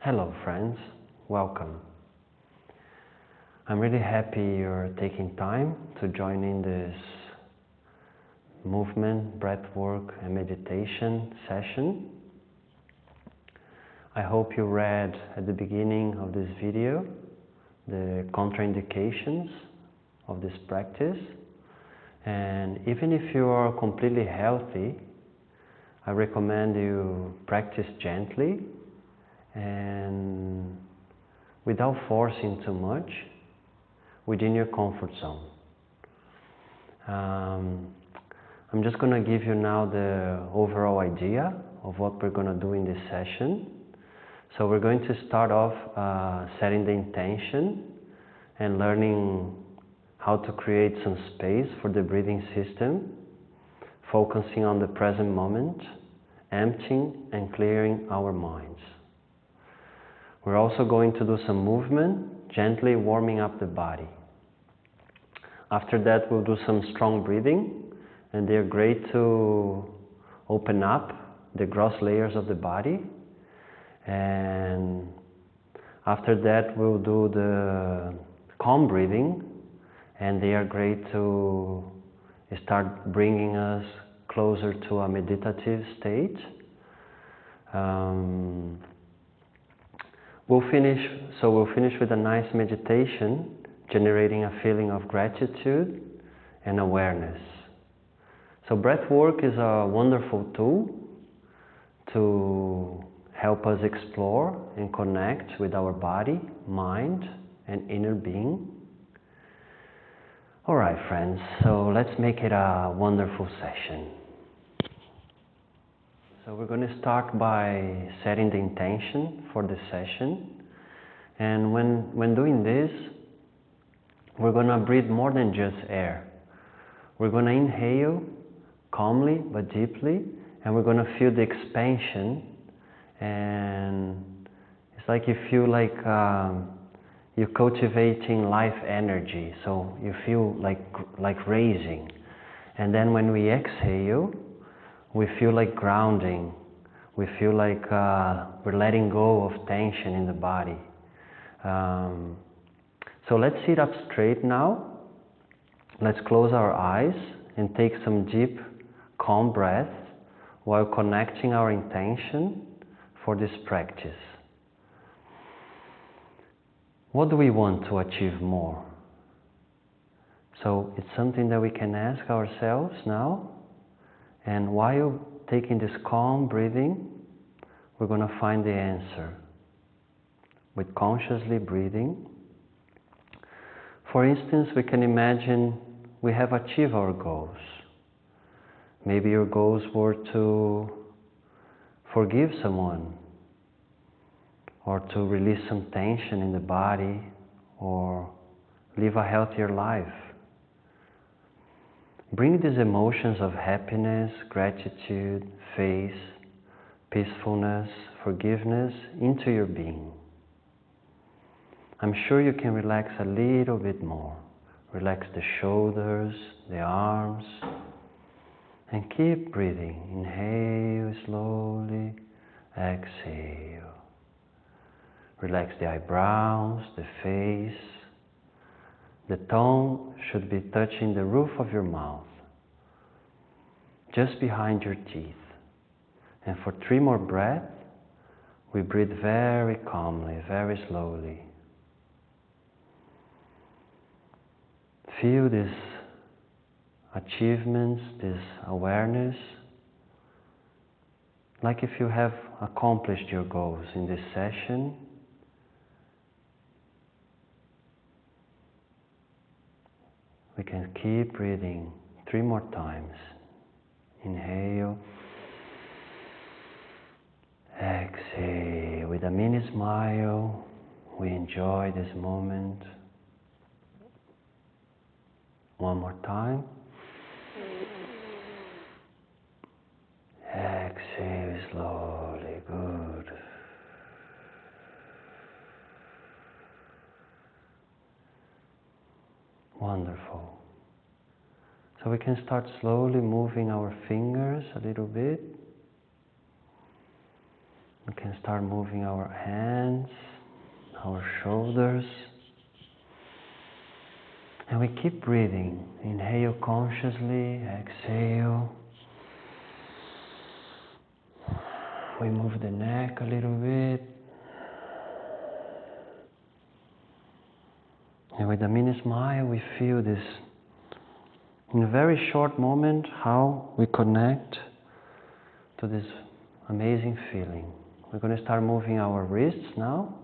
Hello friends, welcome. I'm really happy you're taking time to join in this movement, breathwork and meditation session. I hope you read at the beginning of this video the contraindications of this practice, and even if you are completely healthy, I recommend you practice gently and without forcing too much, within your comfort zone. I'm just going to give you now the overall idea of what we're going to do in this session. So we're going to start off setting the intention and learning how to create some space for the breathing system, focusing on the present moment, emptying and clearing our minds. We're also going to do some movement, gently warming up the body. After that, we'll do some strong breathing, and they're great to open up the gross layers of the body. And after that, we'll do the calm breathing, and they are great to start bringing us closer to a meditative state. We'll finish with a nice meditation, generating a feeling of gratitude and awareness. So breathwork is a wonderful tool to help us explore and connect with our body, mind, and inner being. Alright friends, so let's make it a wonderful session. So we're going to start by setting the intention for the session, and when doing this, we're going to breathe more than just air. We're going to inhale calmly but deeply, and we're going to feel the expansion, and it's like you feel like you're cultivating life energy, so you feel like raising. And then when we exhale, we feel like grounding. We feel like we're letting go of tension in the body. So let's sit up straight now. Let's close our eyes and take some deep, calm breaths while connecting our intention for this practice. What do we want to achieve more? So it's something that we can ask ourselves now. And while taking this calm breathing, we're going to find the answer with consciously breathing. For instance, we can imagine we have achieved our goals. Maybe your goals were to forgive someone, or to release some tension in the body, or live a healthier life. Bring these emotions of happiness, gratitude, faith, peacefulness, forgiveness into your being. I'm sure you can relax a little bit more. Relax the shoulders, the arms, and keep breathing. Inhale slowly, exhale. Relax the eyebrows, the face. The tongue should be touching the roof of your mouth, just behind your teeth. And for 3 more breaths, we breathe very calmly, very slowly. Feel these achievements, this awareness, like if you have accomplished your goals in this session. We can keep breathing 3 more times. Inhale. Exhale. With a mini smile, we enjoy this moment. 1 more time. Exhale slowly. Good. Wonderful. So we can start slowly moving our fingers a little bit. We can start moving our hands, our shoulders. And we keep breathing. Inhale consciously, exhale. We move the neck a little bit. And with a mini smile, we feel this, in a very short moment, how we connect to this amazing feeling. We're going to start moving our wrists now.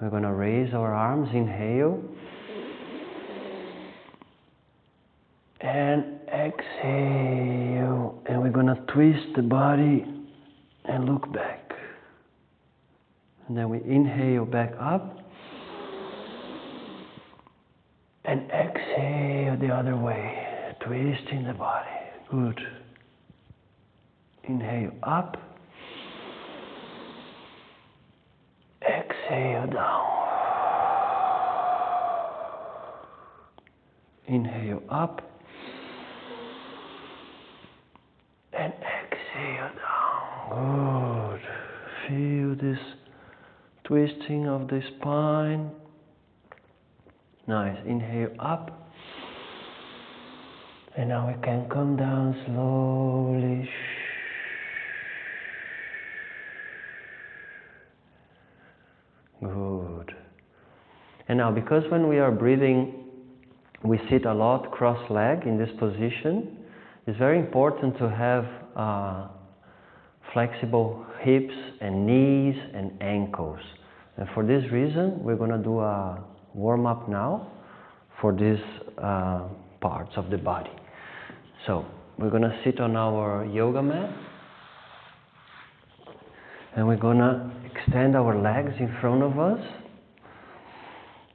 We're going to raise our arms, inhale. And exhale. And we're going to twist the body and look back. And then we inhale back up. And exhale the other way, twisting the body. Good. Inhale up. Exhale down. Inhale up. And exhale down. Good. Feel this twisting of the spine. Nice. Inhale up. And now we can come down slowly. Good. And now, because when we are breathing, we sit a lot cross-legged in this position, it's very important to have flexible hips and knees and ankles. And for this reason, we're going to do a warm-up now for these parts of the body. So we're going to sit on our yoga mat, and we're going to extend our legs in front of us.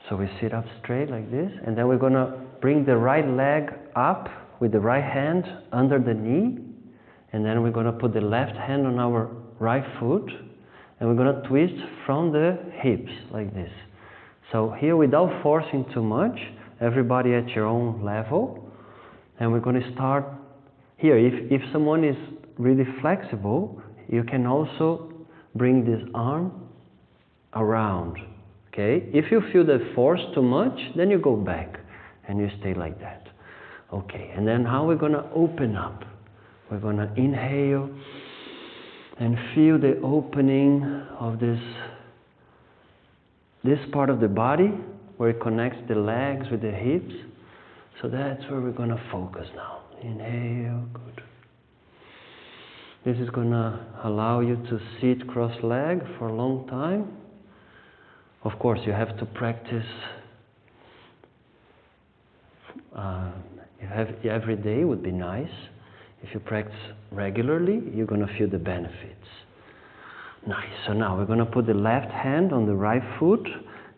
So we sit up straight like this, and then we're going to bring the right leg up with the right hand under the knee, and then we're going to put the left hand on our right foot, and we're going to twist from the hips like this. So here, without forcing too much, everybody at your own level. And we're going to start here. If someone is really flexible, you can also bring this arm around. Okay? If you feel the force too much, then you go back and you stay like that. Okay, and then how we're going to open up. We're going to inhale and feel the opening of this part of the body where it connects the legs with the hips. So that's where we're going to focus now. Inhale, good. This is going to allow you to sit cross-legged for a long time. Of course, you have to practice every day would be nice. If you practice regularly, you're going to feel the benefits. Nice. So now we're going to put the left hand on the right foot,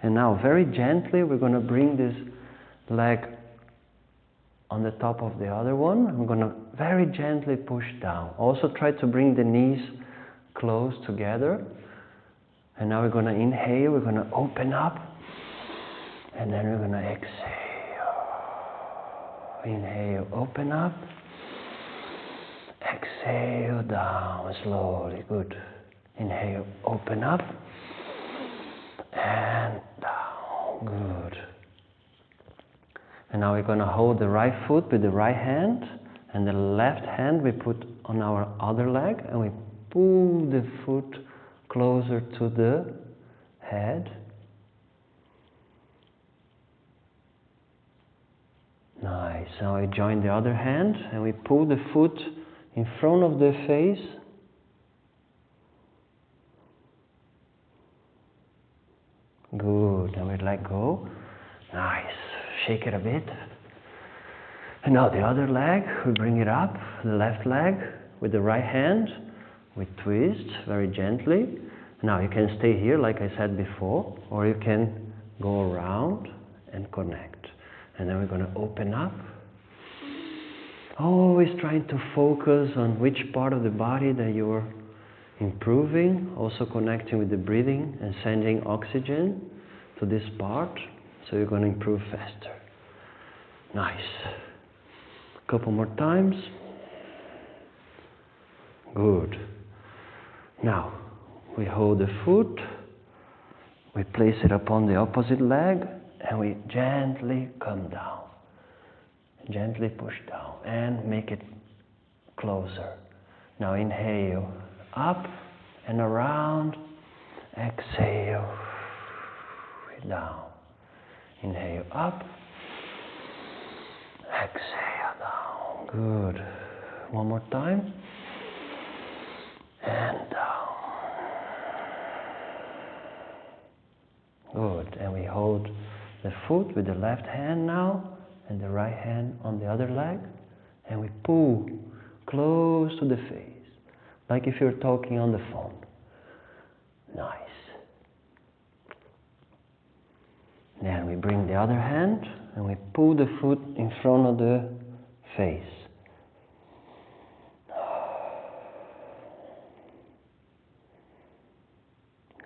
and now very gently we're going to bring this leg on the top of the other one. We're going to very gently push down. Also try to bring the knees close together. And now we're going to inhale, we're going to open up, and then we're going to exhale. Inhale, open up. Exhale down slowly. Good. Inhale, open up, and down. Good. And now we're going to hold the right foot with the right hand, and the left hand we put on our other leg, and we pull the foot closer to the head. Nice. Now we join the other hand, and we pull the foot in front of the face. Good. And we let go. Nice. Shake it a bit. And now the other leg, we bring it up, the left leg with the right hand. We twist very gently. Now you can stay here like I said before, or you can go around and connect. And then we're going to open up. Always trying to focus on which part of the body that you're improving, also connecting with the breathing and sending oxygen to this part, so you're going to improve faster. Nice. A couple more times. Good. Now, We hold the foot, we place it upon the opposite leg, and we gently come down. Gently push down and make it closer. Now inhale, up and around. Exhale, down. Inhale, up. Exhale, down. Good. One more time. And down. Good. And we hold the foot with the left hand now and the right hand on the other leg. And we pull close to the face, like if you're talking on the phone. Nice. Then we bring the other hand and we pull the foot in front of the face.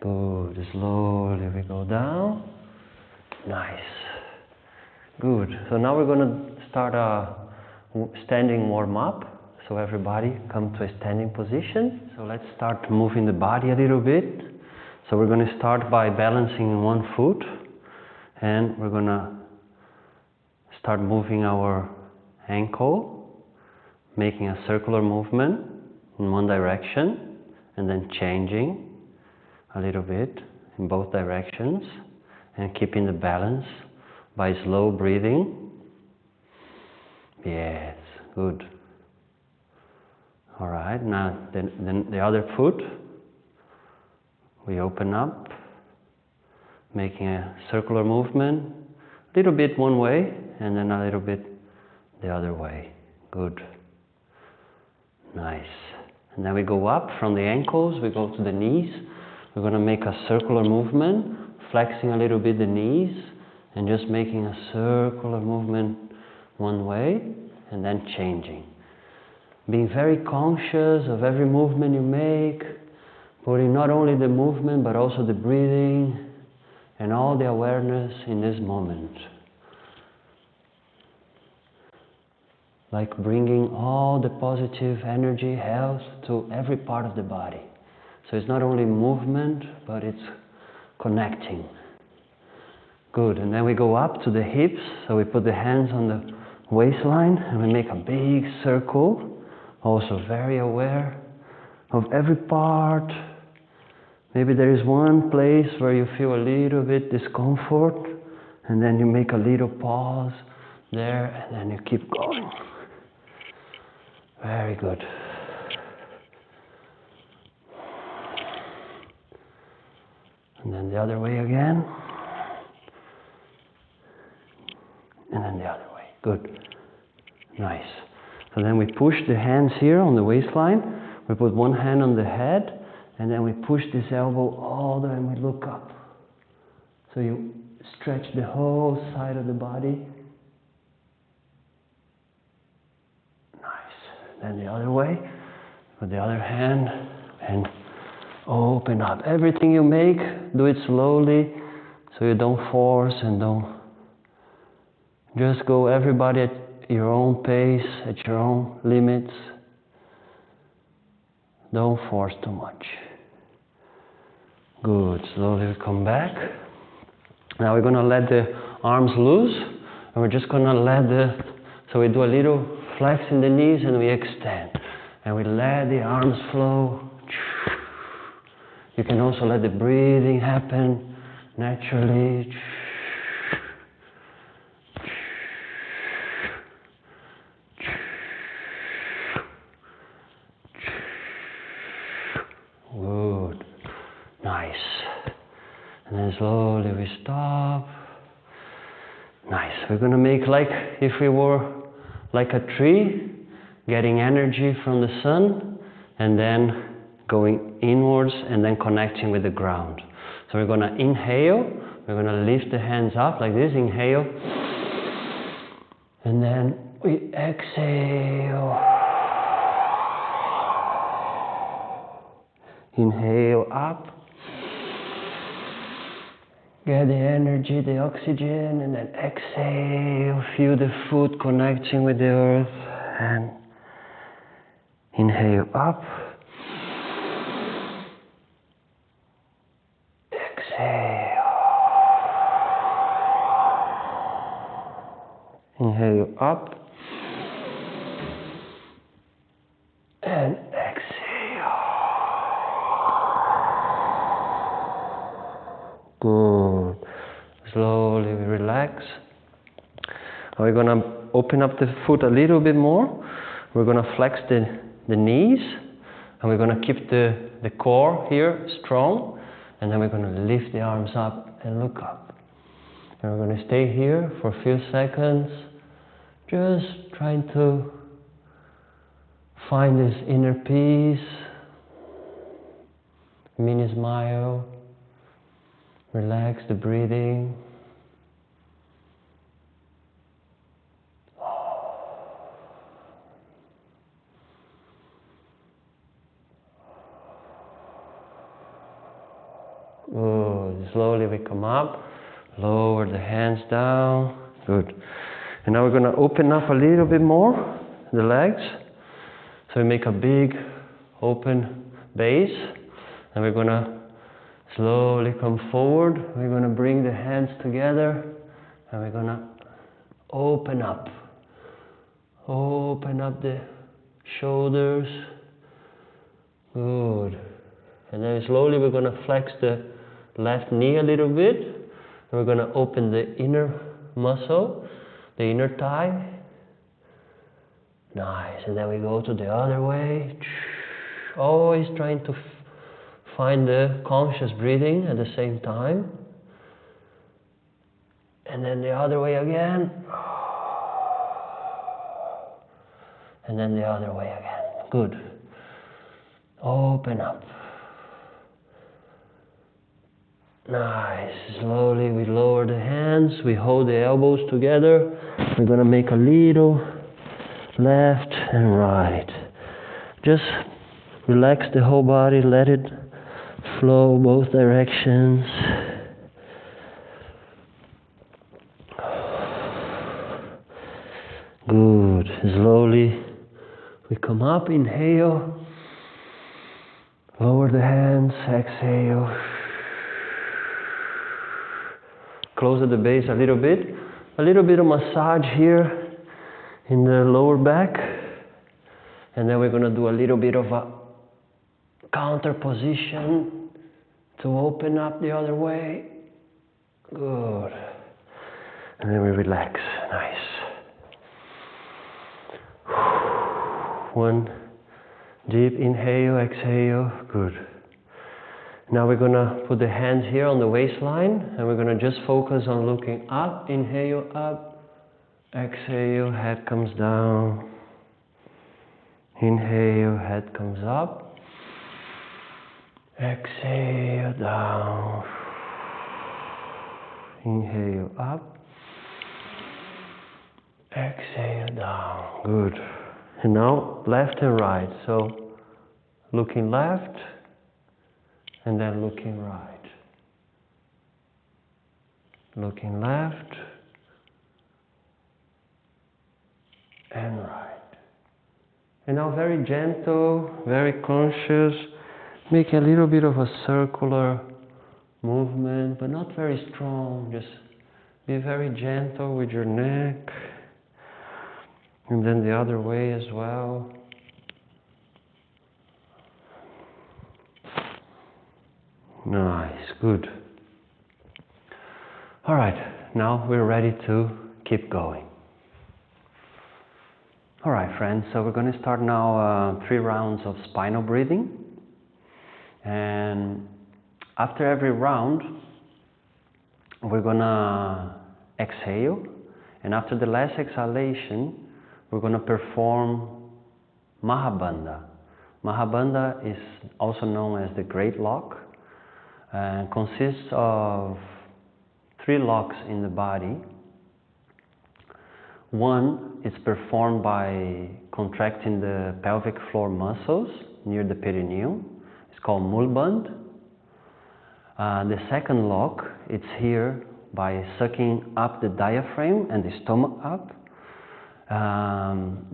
Good. Slowly we go down. Nice. Good. So now we're going to start a standing warm-up. So everybody come to a standing position. So let's start moving the body a little bit. So we're going to start by balancing one foot. And we're going to start moving our ankle, making a circular movement in one direction, and then changing a little bit in both directions, and keeping the balance by slow breathing. Yes, good. All right, now then the other foot, we open up, making a circular movement, a little bit one way, and then a little bit the other way. Good. Nice. And then we go up from the ankles, we go to the knees. We're going to make a circular movement, flexing a little bit the knees, and just making a circular movement one way, and then changing. Being very conscious of every movement you make, putting not only the movement, but also the breathing, and all the awareness in this moment. Like bringing all the positive energy, health to every part of the body. So it's not only movement, but it's connecting. Good, and then we go up to the hips, so we put the hands on the waistline and we make a big circle. Also very aware of every part. Maybe there is one place where you feel a little bit discomfort, and then you make a little pause there, and then you keep going. Very good. And then the other way again. And then the other way. Good. Nice. So then we push the hands here on the waistline. We put one hand on the head. And then we push this elbow all the way and we look up. So you stretch the whole side of the body. Nice. Then the other way, with the other hand, and open up. Everything you make, do it slowly, so you don't force and don't. Just go everybody at your own pace, at your own limits. Don't force too much. Good. Slowly we come back. Now we're going to let the arms loose, and we're just going to let so we do a little flex in the knees and we extend. And we let the arms flow. You can also let the breathing happen naturally. Good. Nice. And then slowly we stop. Nice. We're going to make like if we were like a tree, getting energy from the sun, and then going inwards and then connecting with the ground. So we're going to inhale. We're going to lift the hands up like this. Inhale. And then we exhale. Inhale up. Get the energy, the oxygen, and then exhale. Feel the foot connecting with the earth. And inhale up. Inhale up. And exhale. Good. Slowly we relax. We're going to open up the foot a little bit more. We're going to flex the knees. And we're going to keep the core here strong. And then we're going to lift the arms up and look up. And we're going to stay here for a few seconds. Just trying to find this inner peace. Mini smile. Relax the breathing. Good. Slowly we come up, lower the hands down. Good. And now we're going to open up a little bit more the legs. So we make a big open base. And we're going to slowly come forward. We're going to bring the hands together. And we're going to open up. Open up the shoulders. Good. And then slowly we're going to flex the left knee a little bit. And we're going to open the inner muscle, the inner thigh. Nice. And then we go to the other way. Always trying to find the conscious breathing at the same time. And then the other way again. And then the other way again. Good. Open up. Nice. Slowly we lower the hands. We hold the elbows together. We're going to make a little left and right. Just relax the whole body. Let it flow both directions. Good. Slowly we come up. Inhale. Lower the hands. Exhale. Close at the base a little bit of massage here in the lower back, and then we're going to do a little bit of a counter position to open up the other way. Good. And then we relax. Nice. One deep inhale, exhale. Good. Now we're going to put the hands here on the waistline, and we're going to just focus on looking up. Inhale, up. Exhale, head comes down. Inhale, head comes up. Exhale, down. Inhale, up. Exhale, down. Good. And now left and right. So looking left. And then looking right. Looking left and right. And now very gentle, very conscious. Make a little bit of a circular movement, but not very strong. Just be very gentle with your neck. And then the other way as well. Nice, good. All right, now we're ready to keep going. All right, friends, so we're going to start now 3 rounds of spinal breathing. And after every round, we're going to exhale. And after the last exhalation, we're going to perform Mahabandha. Mahabandha is also known as the Great Lock. And consists of 3 locks in the body. One is performed by contracting the pelvic floor muscles near the perineum. It's called Mulbandh. The second lock, it's here by sucking up the diaphragm and the stomach up.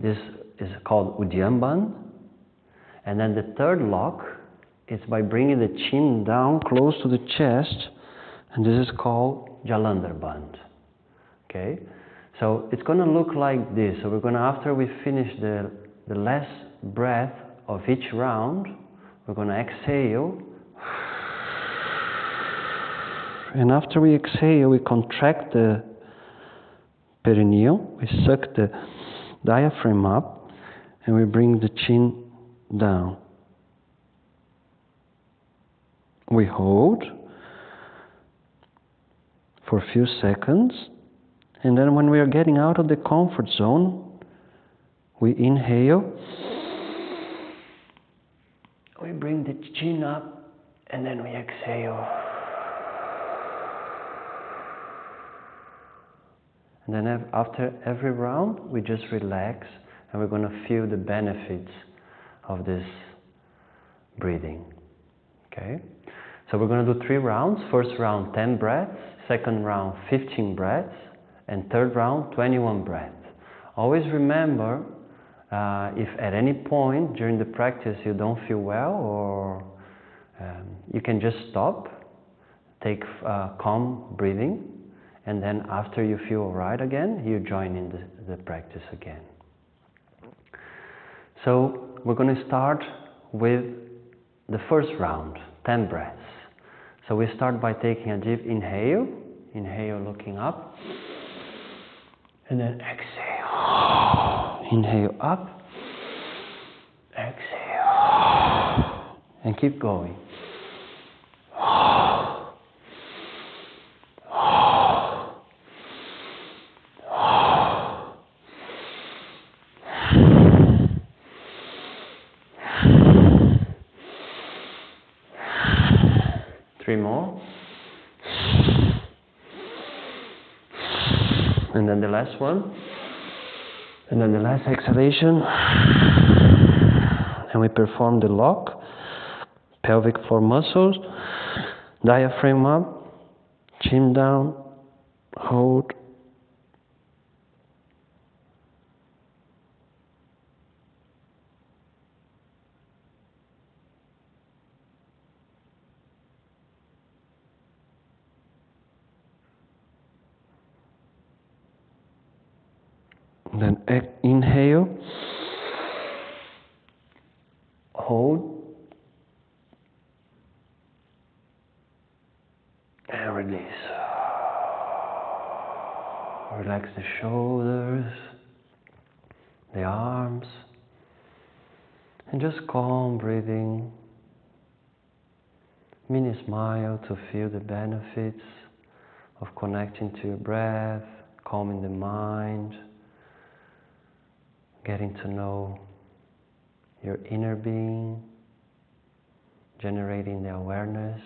This is called Uddiyana. And then the third lock, it's by bringing the chin down close to the chest, and this is called Jalandhar Bandh. Okay, So it's going to look like this. So we're going to, after we finish the last breath of each round, we're going to exhale. And after we exhale, we contract the perineum, we suck the diaphragm up, and we bring the chin down. We hold for a few seconds, and then when we are getting out of the comfort zone, we inhale, we bring the chin up, and then we exhale. And then after every round, we just relax, and we're going to feel the benefits of this breathing. Okay? So we're going to do 3 rounds. First round, 10 breaths. Second round, 15 breaths. And third round, 21 breaths. Always remember, if at any point during the practice you don't feel well, or you can just stop, take calm breathing, and then after you feel alright again, you join in the practice again. So we're going to start with the first round, 10 breaths. So we start by taking a deep inhale, looking up, and then exhale, inhale up, exhale, and keep going. 3 more. And then the last one. And then the last exhalation. And we perform the lock. Pelvic floor muscles. Diaphragm up. Chin down. Hold. Then inhale, hold, and release. Relax the shoulders, the arms, and just calm breathing. Mini smile to feel the benefits of connecting to your breath, calming the mind, getting to know your inner being, generating the awareness.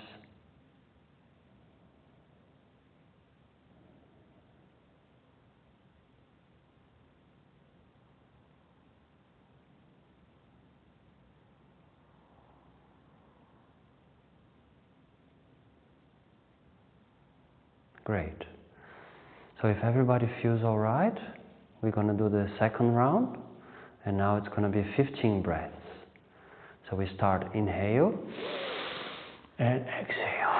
Great. So if everybody feels all right, we're going to do the second round. And now it's going to be 15 breaths. So we start inhale and exhale.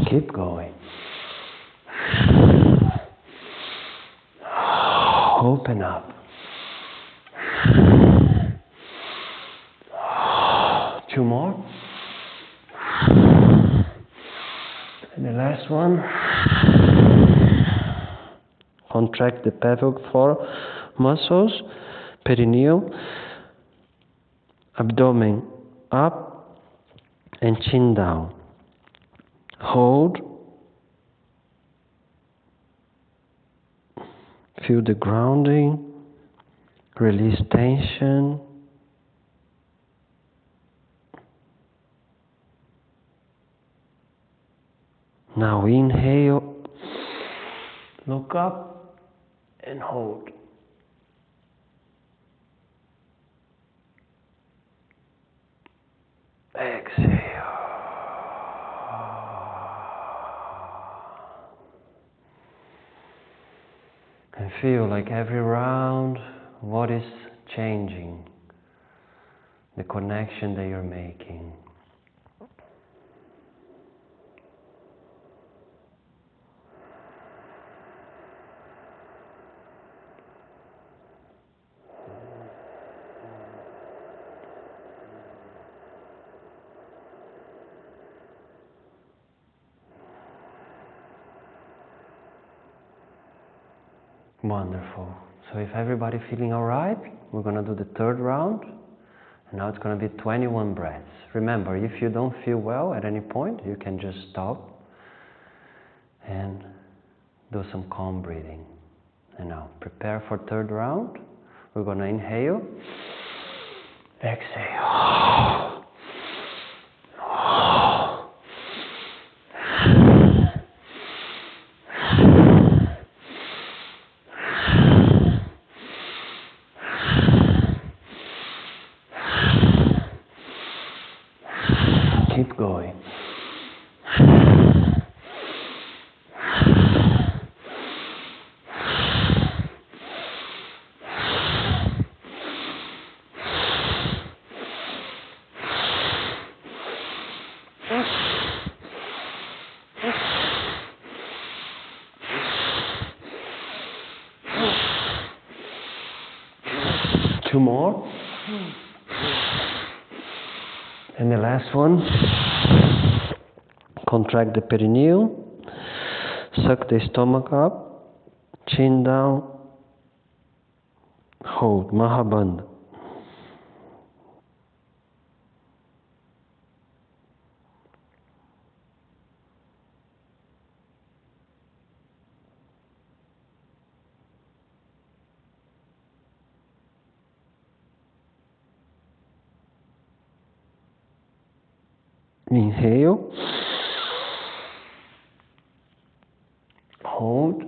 Keep going. Open up. Two more. And the last one. Contract the pelvic floor muscles, perineum, abdomen up, and chin down. Hold. Feel the grounding. Release tension. Now inhale. Look up and hold. Exhale. And feel like every round, what is changing, the connection that you're making. Wonderful. So if everybody feeling all right, we're going to do the third round. And now it's going to be 21 breaths. Remember, if you don't feel well at any point, you can just stop and do some calm breathing. And now, prepare for third round. We're going to inhale, exhale. Keep going. Two more. And the last one. Contract the perineum. Suck the stomach up. Chin down. Hold. Mahabandha. Inhale. Hold.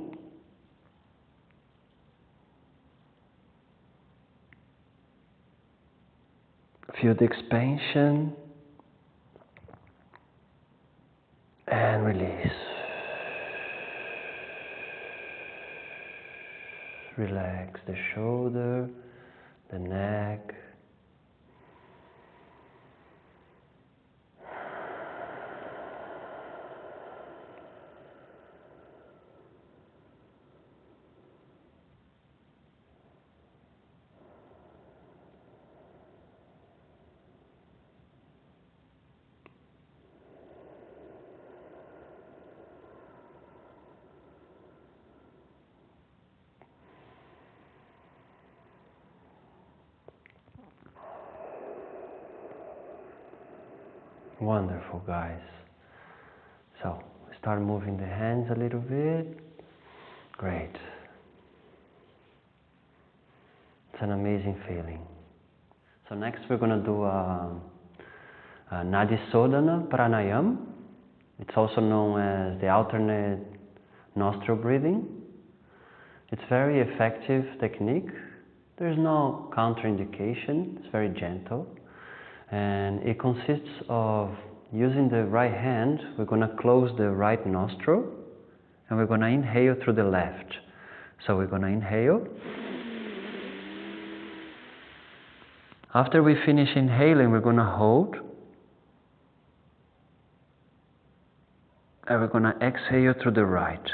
Feel the expansion. And release. Relax the shoulder, the neck. Wonderful, guys. So, start moving the hands a little bit. Great. It's an amazing feeling. So next we're going to do a Nadisodhana pranayama. It's also known as the alternate nostril breathing. It's very effective technique. There's no contraindication. It's very gentle. And it consists of using the right hand. We're going to close the right nostril and we're going to inhale through the left. So we're going to inhale. After we finish inhaling, we're going to hold. And we're going to exhale through the right.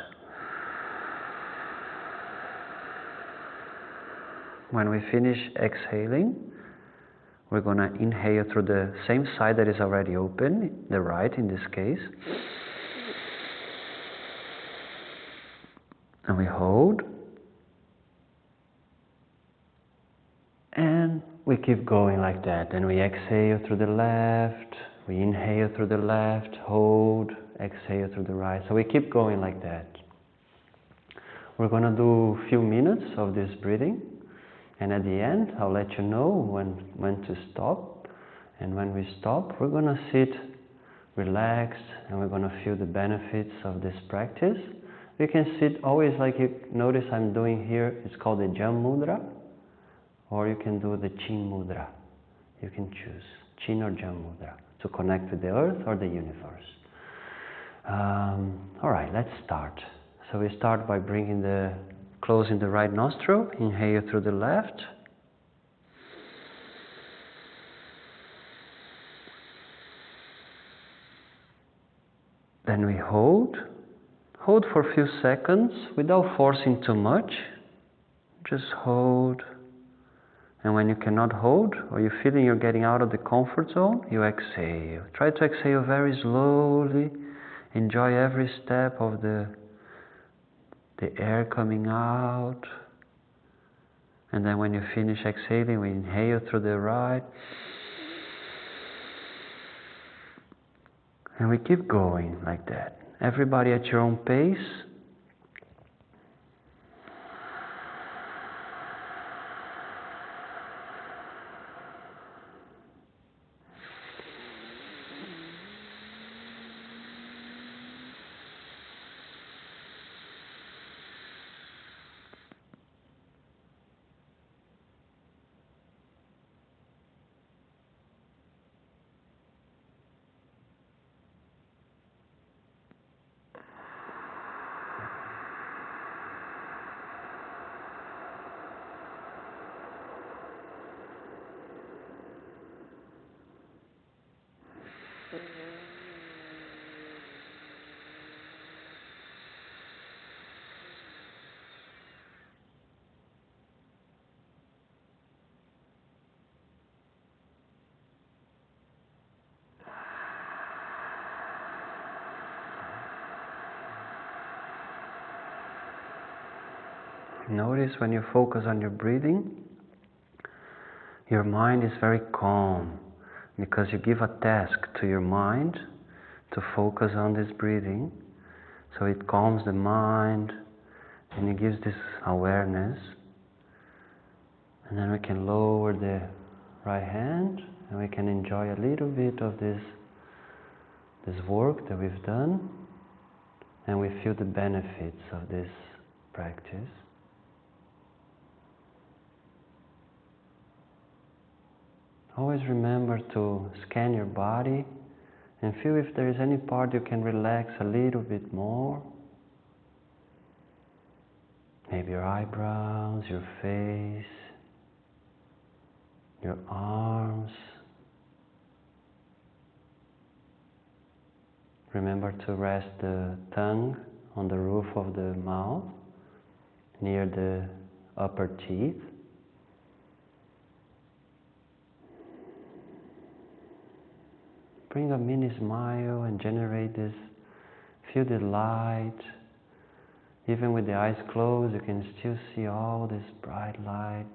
When we finish exhaling, we're going to inhale through the same side that is already open, the right in this case. And we hold. And we keep going like that. And we exhale through the left. We inhale through the left, hold, exhale through the right. So we keep going like that. We're going to do a few minutes of this breathing. And at the end, I'll let you know when to stop. And when we stop, we're going to sit relaxed and we're going to feel the benefits of this practice. You can sit always like you notice I'm doing here. It's called the Jam Mudra. Or you can do the Chin Mudra. You can choose Chin or Jam Mudra to connect with the earth or the universe. Alright, let's start. So we start by bringing the closing the right nostril. Inhale through the left. Then we hold. Hold for a few seconds without forcing too much. Just hold. And when you cannot hold, or you're feeling you're getting out of the comfort zone, you exhale. Try to exhale very slowly. Enjoy every step of the air coming out. And then when you finish exhaling, we inhale through the right. And we keep going like that. Everybody at your own pace. Notice when you focus on your breathing, your mind is very calm because you give a task to your mind to focus on this breathing. So it calms the mind and it gives this awareness. And then we can lower the right hand and we can enjoy a little bit of this work that we've done, and we feel the benefits of this practice. Always remember to scan your body and feel if there is any part you can relax a little bit more. Maybe your eyebrows, your face, your arms. Remember to rest the tongue on the roof of the mouth, near the upper teeth. Bring a mini smile and generate this, feel the light. Even with the eyes closed, you can still see all this bright light.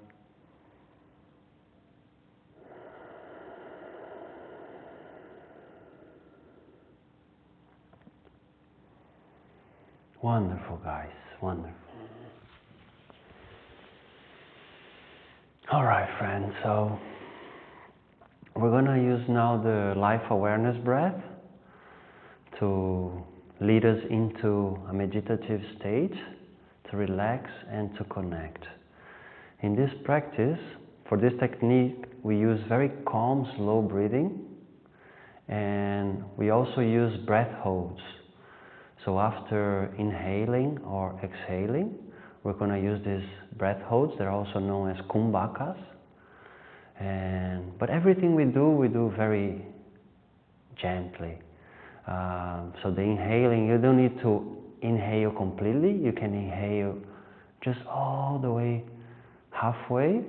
Wonderful, guys, wonderful. All right, friends, so we're going to use now the life awareness breath to lead us into a meditative state, to relax and to connect. In this practice, for this technique, we use very calm, slow breathing, and we also use breath holds. So after inhaling or exhaling, we're going to use these breath holds. They're also known as kumbhakas. But everything we do very gently. So the inhaling, you don't need to inhale completely. You can inhale just all the way halfway,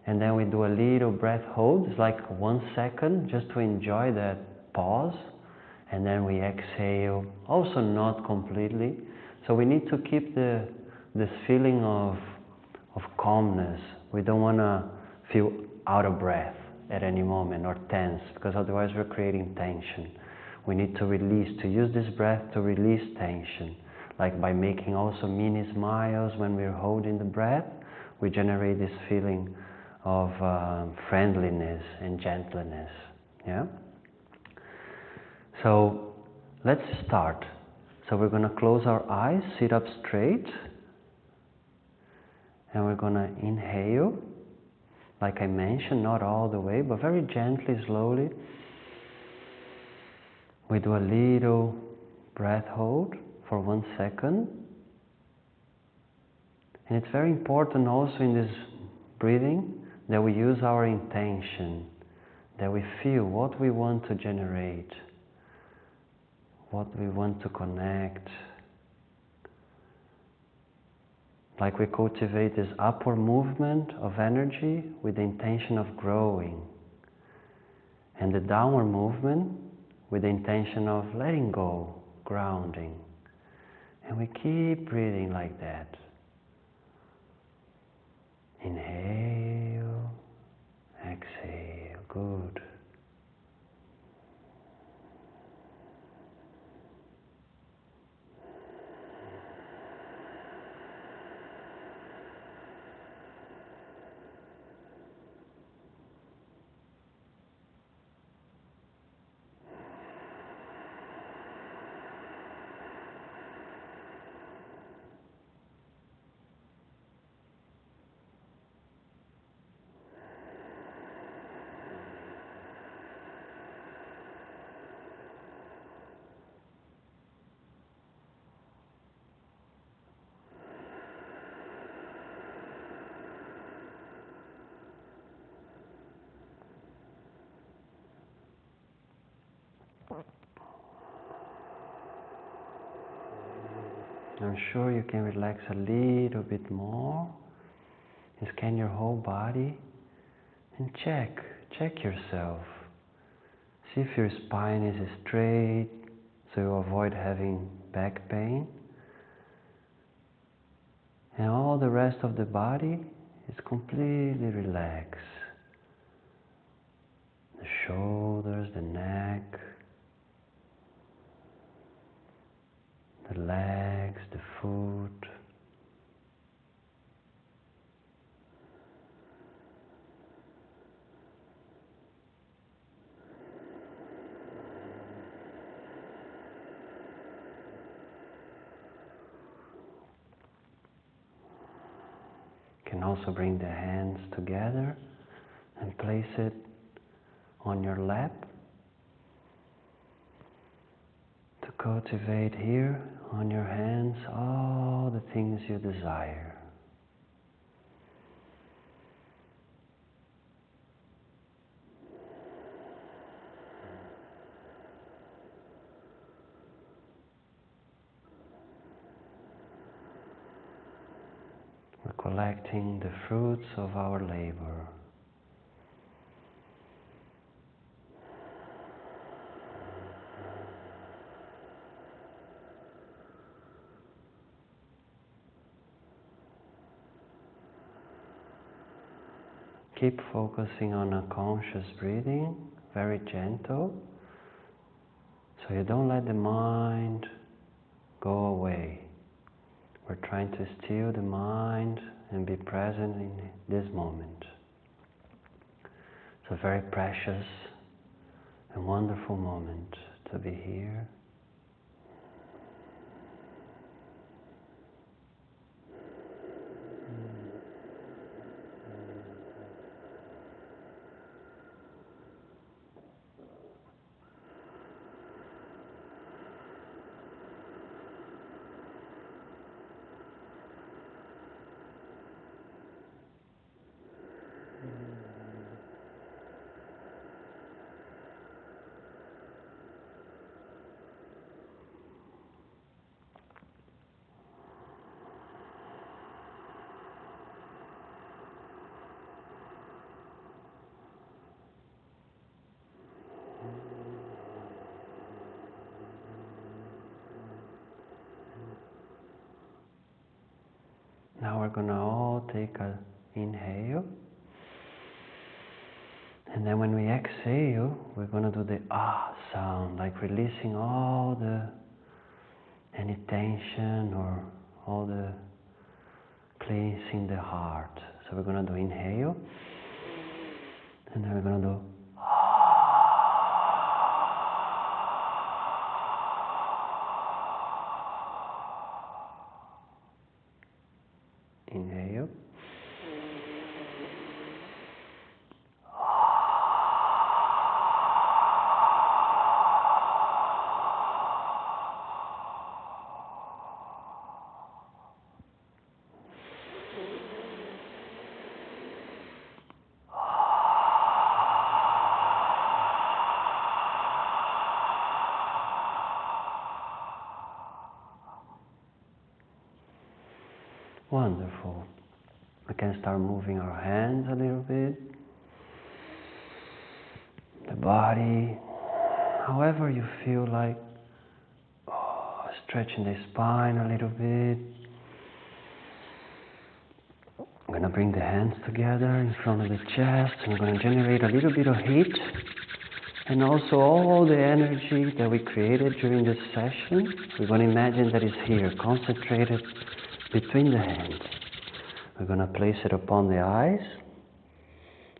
and then we do a little breath hold. It's like 1 second, just to enjoy that pause. And then we exhale, also not completely. So we need to keep this feeling of calmness. We don't want to feel out of breath at any moment or tense, because otherwise we're creating tension. We need to release, to use this breath to release tension. Like by making also mini smiles when we're holding the breath, we generate this feeling of friendliness and gentleness. Yeah? So let's start. So we're going to close our eyes, sit up straight, and we're going to inhale, like I mentioned, not all the way, but very gently, slowly. We do a little breath hold for 1 second, And it's very important also in this breathing that we use our intention, that we feel what we want to generate, what we want to connect. Like we cultivate this upward movement of energy with the intention of growing, and the downward movement with the intention of letting go, grounding. And we keep breathing like that. Inhale, exhale, good. I'm sure you can relax a little bit more and scan your whole body and check yourself. See if your spine is straight so you avoid having back pain. And all the rest of the body is completely relaxed. The shoulders, the neck, the legs, the foot. You can also bring the hands together and place it on your lap to cultivate here on your hands all the things you desire. We're collecting the fruits of our labor. Keep focusing on a conscious breathing, very gentle, so you don't let the mind go away. We're trying to still the mind and be present in this moment. It's a very precious and wonderful moment to be here. Now we're gonna all take an inhale, and then when we exhale, we're gonna do the ah sound, like releasing all any tension or all the cleansing the heart. So we're gonna do inhale, and then we're gonna do inhale. Wonderful. We can start moving our hands a little bit, the body, however you feel like. Stretching the spine a little bit. I'm going to bring the hands together in front of the chest. I'm going to generate a little bit of heat and also all the energy that we created during this session. We're going to imagine that it's here, concentrated between the hands. We're going to place it upon the eyes.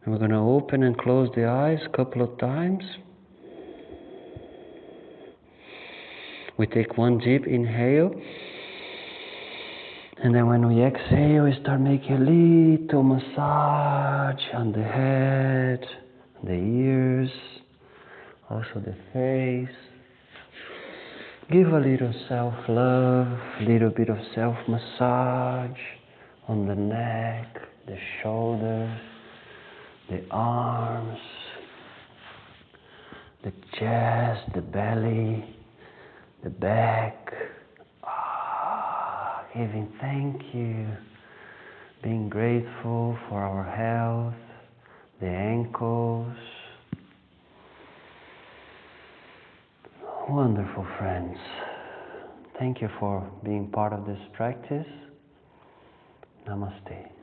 And we're going to open and close the eyes a couple of times. We take one deep inhale, and then when we exhale, we start making a little massage on the head, the ears, also the face. Give a little self-love, a little bit of self-massage on the neck, the shoulders, the arms, the chest, the belly, the back, giving thank you, being grateful for our health, the ankles. Wonderful friends. Thank you for being part of this practice. Namaste.